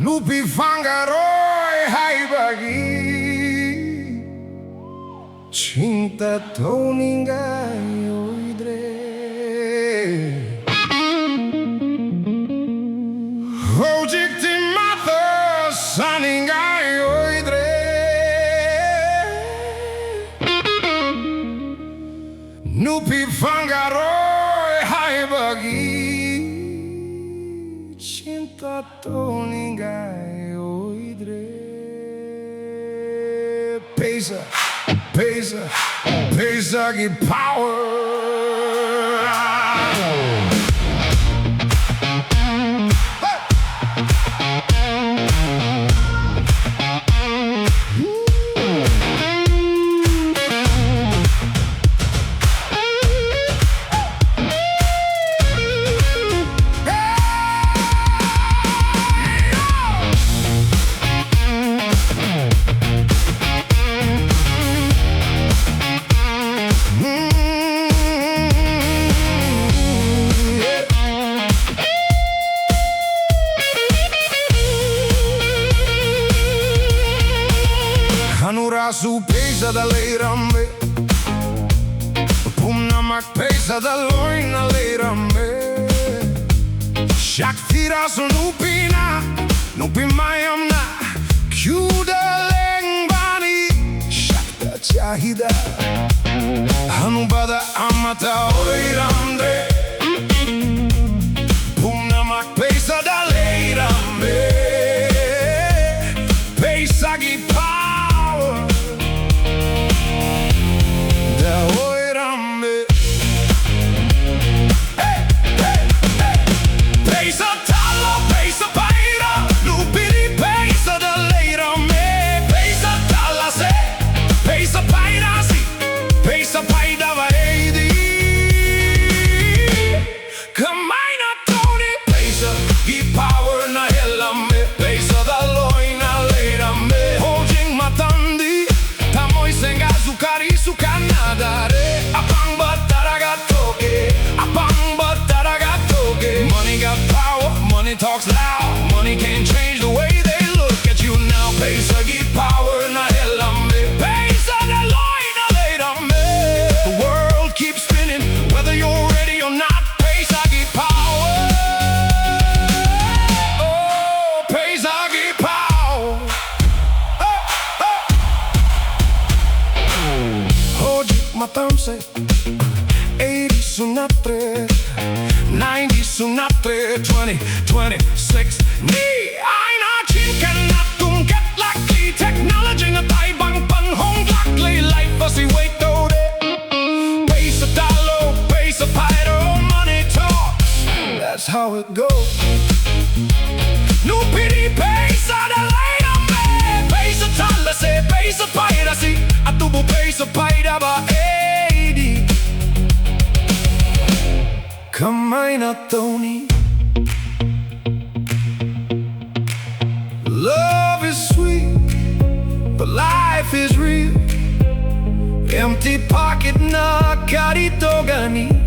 lupi fangaroi hai bagi cinta toningai oidre Hojik ti mata saningai oidre Nupi fangaroi hai bagi cinta toningai oidre PEISA, PEISA, PEISA gi power Su PEISA da leirambe Pumnamak PEISA da loina leirambe Shaktira su nupina Nupi mayamna Kyuda lengbani Shakta chahida Hanubada amata oiramde Pumnamak PEISA da leirambe PEISA gi power Money talks loud, money can't change the way they look at you now. PEISA gi power na helamme, PEISA da loina leidamme. The world keeps spinning, whether you're ready or not. PEISA gi power, oh, PEISA gi power. Hojik matamse, 80 sunatre. 90 sunatre 2026 Ni aina chinkan natum get lucky Technology na tai bang pan hong lakli Life asi wait do de PEISA talo, PEISA pyro Money talks, that's how it goes Nu pidi PEISA da leida me PEISA tala se PEISA pyra si Atubu PEISA pyra ba edi Kamay na Tony Love is sweet But life is real Empty pocket na karito gani